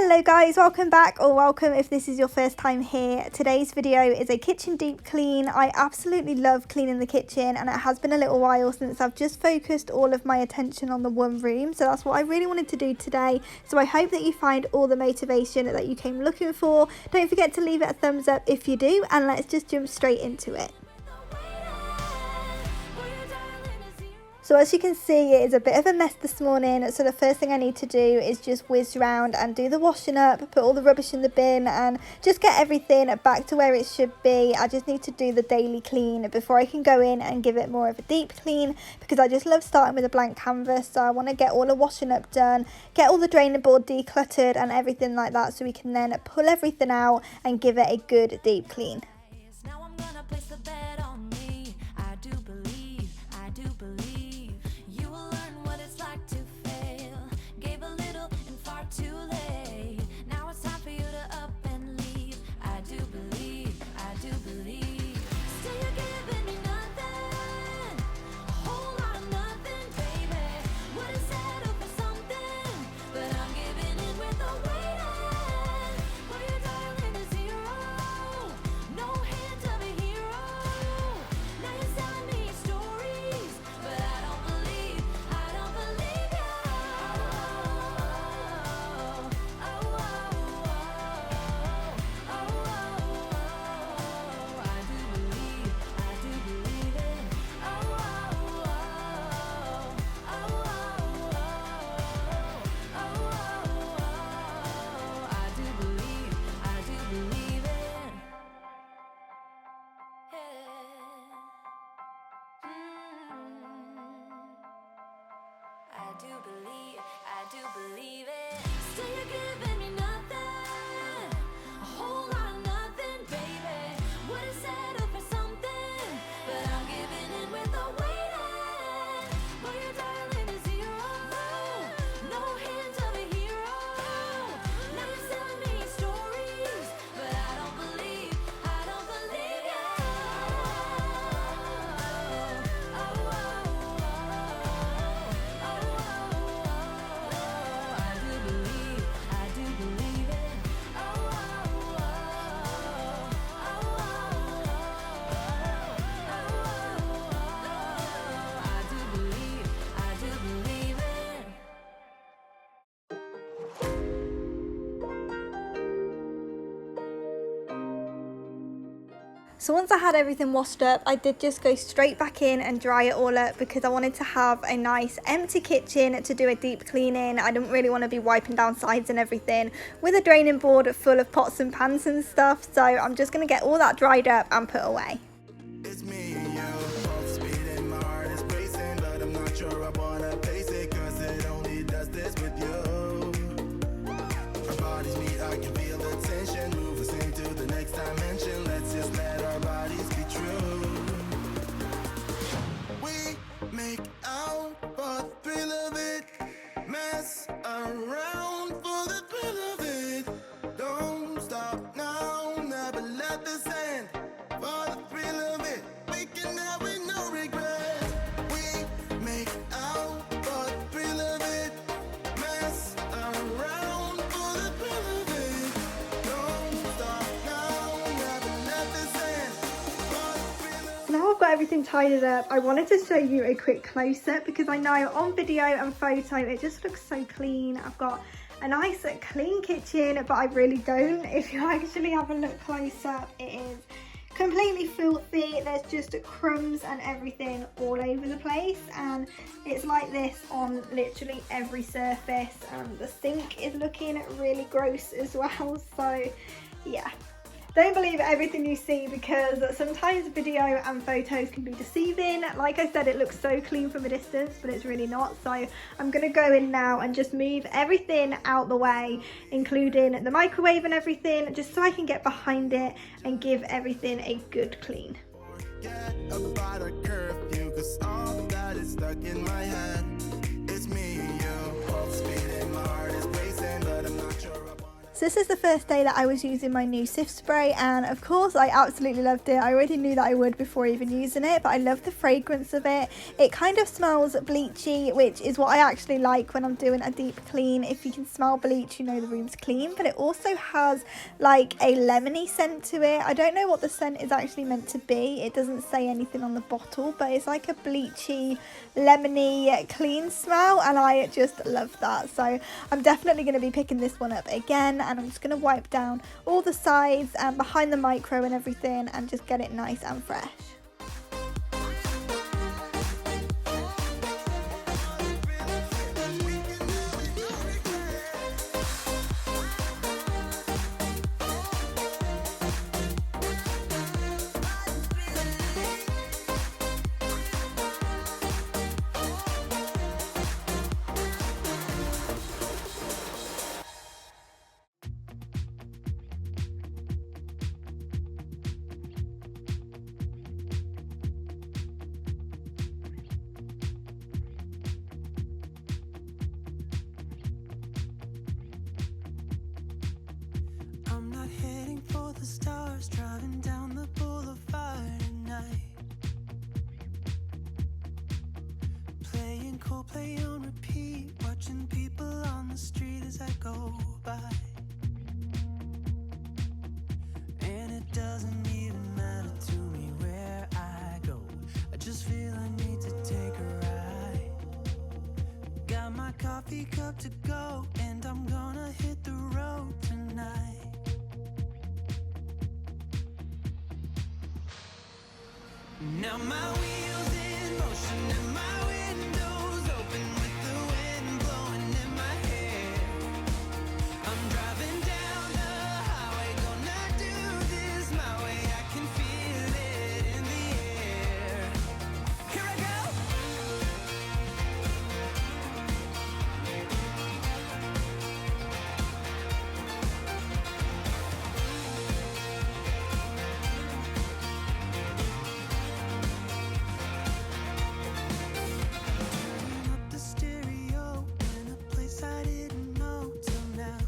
Hello guys, welcome back, or welcome if this is your first time here. Today's video is a kitchen deep clean. I absolutely love cleaning the kitchen, and it has been a little while since I've just focused all of my attention on the one room, so that's what I really wanted to do today. So I hope that you find all the motivation that you came looking for. Don't forget to leave it a thumbs up if you do, and let's just jump straight into it. So as you can see, it is a bit of a mess this morning, so the first thing I need to do is just whiz round and do the washing up, put all the rubbish in the bin and just get everything back to where it should be. I just need to do the daily clean before I can go in and give it more of a deep clean, because I just love starting with a blank canvas. So I want to get all the washing up done, get all the draining board decluttered and everything like that, so we can then pull everything out and give it a good deep clean. I do believe it. Still you're giving me nothing, a whole lot of nothing, baby. Would've settled for something, but I'm giving in with the waiting. Boy, your darling is zero, no hint of a hero. Now you're selling me stories, but I don't believe you. So once I had everything washed up, I did just go straight back in and dry it all up, because I wanted to have a nice empty kitchen to do a deep clean in. I didn't really want to be wiping down sides and everything with a draining board full of pots and pans and stuff. So I'm just going to get all that dried up and put away. It's me and you, both speeding, my heart is racing, but I'm not sure I wanna pace it, cause it only does this with you. Our bodies meet, I can feel the tension, move us into the next dimension. Let's just let our bodies be true. We make out for the thrill of it, mess around for the thrill of it. Don't stop now, never let this end. For the thrill of it, we can have it, no regret. We make out for the thrill of it, mess around for the thrill of it. Don't stop now, never let this end. For the thrill of it. Now I've got everything tidied up, I wanted to show you a quick close-up, because I know on video and photo it just looks so clean. I've got a nice clean kitchen, but I really don't. If you actually have a look close up, it is completely filthy. There's just crumbs and everything all over the place, and it's like this on literally every surface, and the sink is looking really gross as well. So yeah, don't believe everything you see, because sometimes video and photos can be deceiving. Like I said, it looks so clean from a distance, but it's really not. So I'm going to go in now and just move everything out the way, including the microwave and everything, just so I can get behind it and give everything a good clean. Forget about a curfew, cause all that is stuck in my head. It's me and you, both speeding, my heart is racing, but I'm not sure I wanna. So this is the first day that I was using my new sift spray, and of course I absolutely loved it. I already knew that I would before even using it, but I love the fragrance of it. It kind of smells bleachy, which is what I actually like when I'm doing a deep clean. If you can smell bleach, you know the room's clean, but it also has like a lemony scent to it. I don't know what the scent is actually meant to be. It doesn't say anything on the bottle, but it's like a bleachy, lemony, clean smell, and I just love that. So I'm definitely going to be picking this one up again, and I'm just going to wipe down all the sides and behind the micro and everything and just get it nice and fresh. I'm not heading for the stars, driving down the boulevard at night, playing Coldplay on repeat, watching people on the street as I go by. And it doesn't even matter to me where I go, I just feel I need to take a ride. Got my coffee cup to go, and I'm gonna hit the road tonight. Now my wheels in motion and my windows open with the wind blowing in my hair. I'm driving down the highway, gonna do this my way. I can feel it in the air. Here I go. Turning up the stereo in a place I didn't know till now.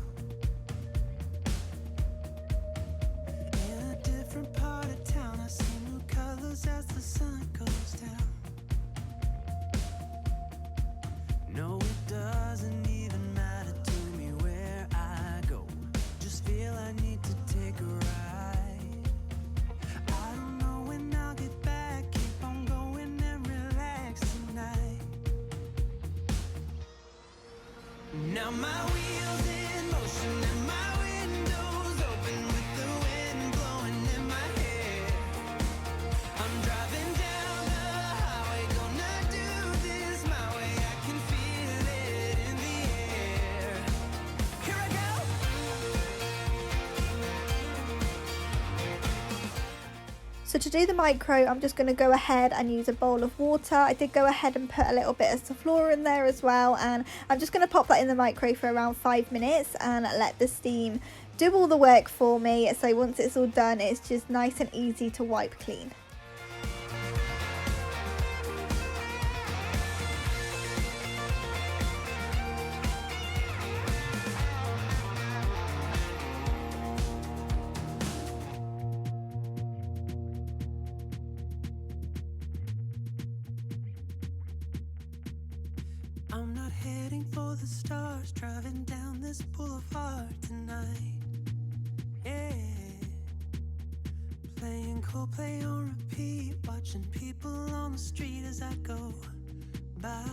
In a different part of town, I see new colors as the sun goes down. No, it doesn't even matter to me where I go, just feel I need to take a ride. I don't know when I'll get back, keep on going and relax tonight. Now my wheels in motion and my windows open with the wind blowing in my hair. I'm driving down the highway, gonna do this my way. I can feel it in the air. Here I go. So to do the micro, I'm just going to go ahead and use a bowl of water. I did go ahead and put a little bit of Sulfura in there as well, and I'm just going to pop that in the micro for around 5 minutes and let the steam do all the work for me. So once it's all done, it's just nice and easy to wipe clean. I'm not heading for the stars, driving down this boulevard tonight. Yeah, playing Coldplay on repeat, watching people on the street as I go by.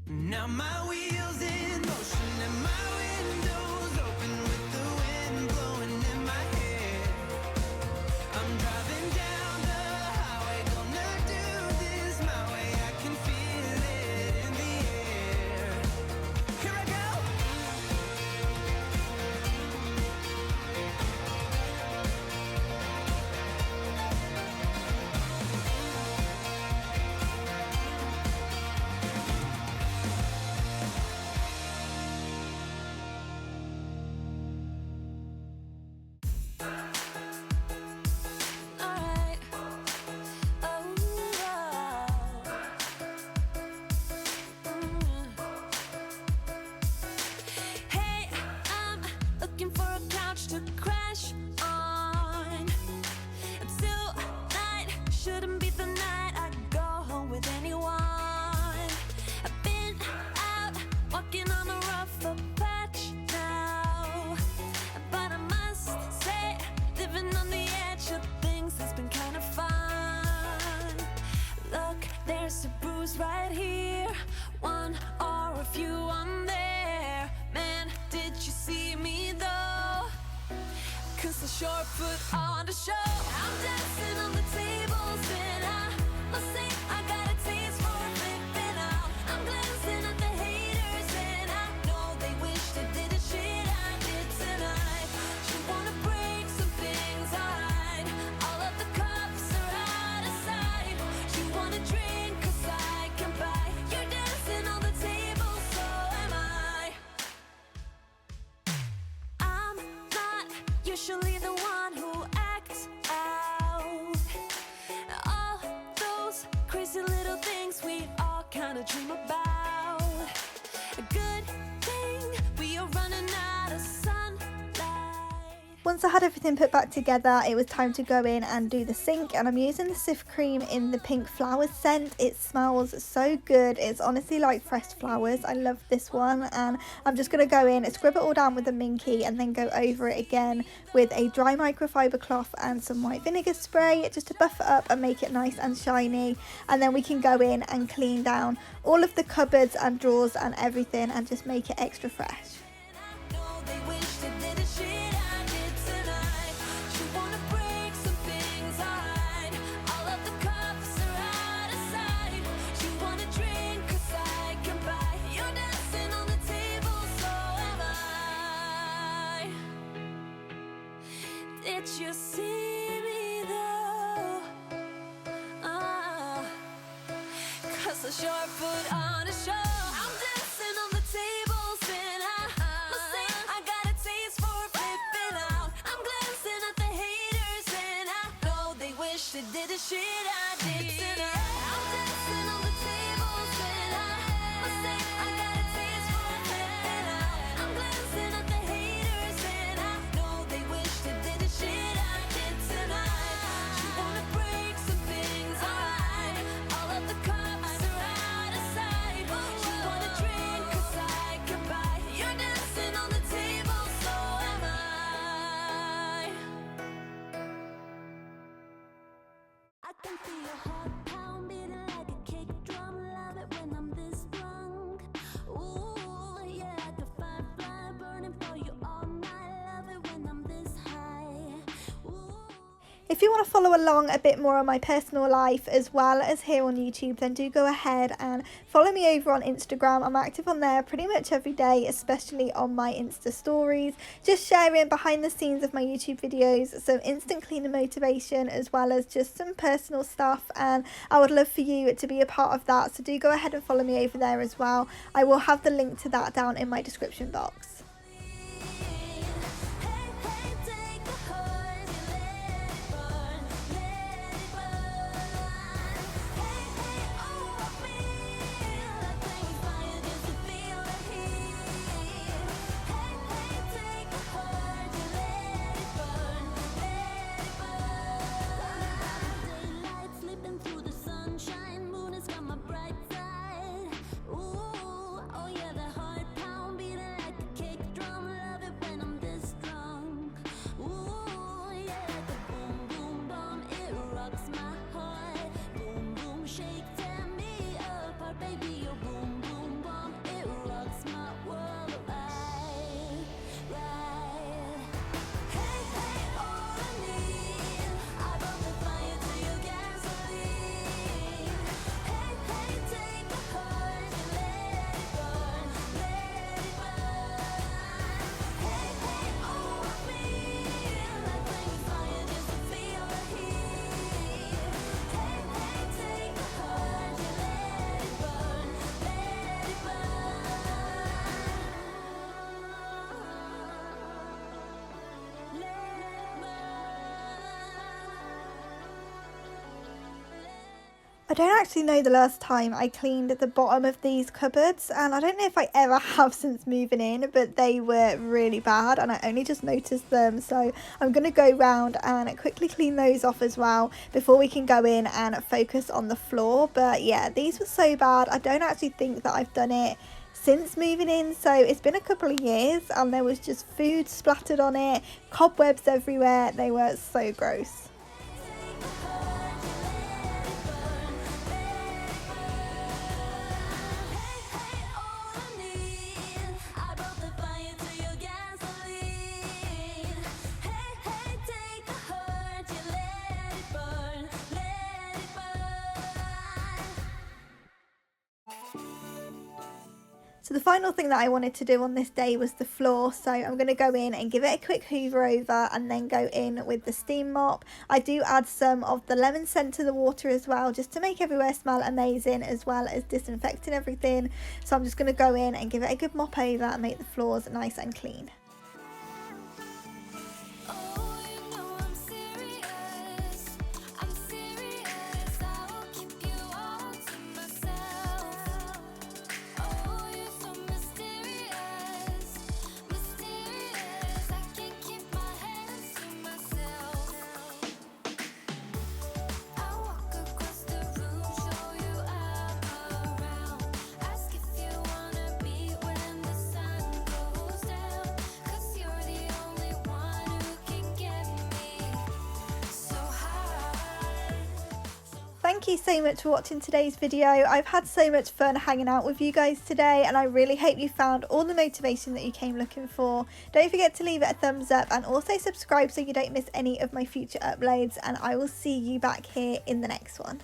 Now my wheels in motion and my windows open with the wind blowing in my hair. I'm driving down the highway, gonna do this my way. I can feel it in the air. Here I go. who's right here, one or a few on there. Man, did you see me though? 'Cause I sure put on the show. I'm dancing on the tables and I must say I got a taste for flipping out. I'm glancing at the haters and I know they wish they did the shit I did tonight. You wanna break some things, alright. All of the cups are out of sight. You wanna drink 'cause I can buy. You're dancing on the table, so am I. I'm not usually the one who acts out. All those crazy little things we all kinda dream about. A good thing we are running out of sunlight. Once I had everything put back together, it was time to go in and do the sink, and I'm using the Cif cream in the pink flowers scent. It smells so good. It's honestly like fresh flowers. I love this one, and I'm just going to go in, scrub it all down with a minky, and then go over it again with a dry microfiber cloth and some white vinegar spray just to buff it up and make it nice and shiny. And then we can go in and clean down all of the cupboards and drawers and everything and just make it extra fresh. know they wish they did the shit I did tonight. You wanna break some things, alright. All of the cups are out of sight. You wanna drink 'cause I can buy. You're dancing on the table, so am I. Did you see me though? 'Cause I sure put on a show. I'm dancing on the tables and I must say I got a taste for flipping out. I'm glancing at the haters and I know they wish they did the shit I did tonight. I'm dancing on the tables and I must say I got a taste for flipping out. I'm glancing at the haters and I know they wish they did the shit I did tonight. You wanna break some things, alright. All of the cups are out of sight. You wanna drink 'cause I can buy. You're dancing on the table, so am I. I can feel your heart pound beating like a kick drum. Love it when I'm this drunk. Ooh, yeah, like a firefly burning for you all night. Love it when I'm this high. Ooh. If you want to follow along a bit more on my personal life as well as here on YouTube, then do go ahead and follow me over on Instagram. I'm active on there pretty much every day, especially on my Insta stories, just sharing behind the scenes of my YouTube videos, some instant cleaner motivation as well as just some personal stuff, and I would love for you to be a part of that, so do go ahead and follow me over there as well. I will have the link to that down in my description box. Hey, hey, take the heart and let it burn, let it burn. Hey, hey, oh, I feel like playing fire just to feel the heat. Hey, hey, take the heart and let it burn, let it burn. Daylight slipping through the sunshine, moon has got my bright side. Ooh, oh yeah, the heart pound beating like a kick drum. Love it when I'm this drunk. Ooh, yeah, like a boom boom bomb, it rocks my heart. Boom boom shake, tear me apart, baby. Your boom boom bomb, it rocks my world right, right. Hey, hey, all I need, I brought the fire to your gasoline. Hey, hey, take the heart and let it burn, let it burn. Hey, hey, oh, I feel like playing fire just to feel the heat. Hey, hey, take the heart and let it burn, let it burn. Let it burn. I don't actually know the last time I cleaned the bottom of these cupboards, and I don't know if I ever have since moving in, but they were really bad and I only just noticed them, so I'm going to go round and quickly clean those off as well before we can go in and focus on the floor. But yeah, these were so bad. I don't actually think that I've done it since moving in, so it's been a couple of years, and there was just food splattered on it, cobwebs everywhere. They were so gross. Take the heart and let it burn, let it burn. So the final thing that I wanted to do on this day was the floor, so I'm going to go in and give it a quick hoover over and then go in with the steam mop. I do add some of the lemon scent to the water as well, just to make everywhere smell amazing, as well as disinfecting everything. So I'm just going to go in and give it a good mop over and make the floors nice and clean. Oh, you know I'm serious. I'm serious. I will keep you all to myself. Oh, you're so mysterious, mysterious. I can't keep my hands to myself. I walk across the room, show you I'm around. Ask if you wanna be when the sun goes down. 'Cause you're the only one who can get me so high. Thank you so much for watching today's video. I've had so much fun hanging out with you guys today, and I really hope you found all the motivation that you came looking for. Don't forget to leave it a thumbs up and also subscribe so you don't miss any of my future uploads, and I will see you back here in the next one.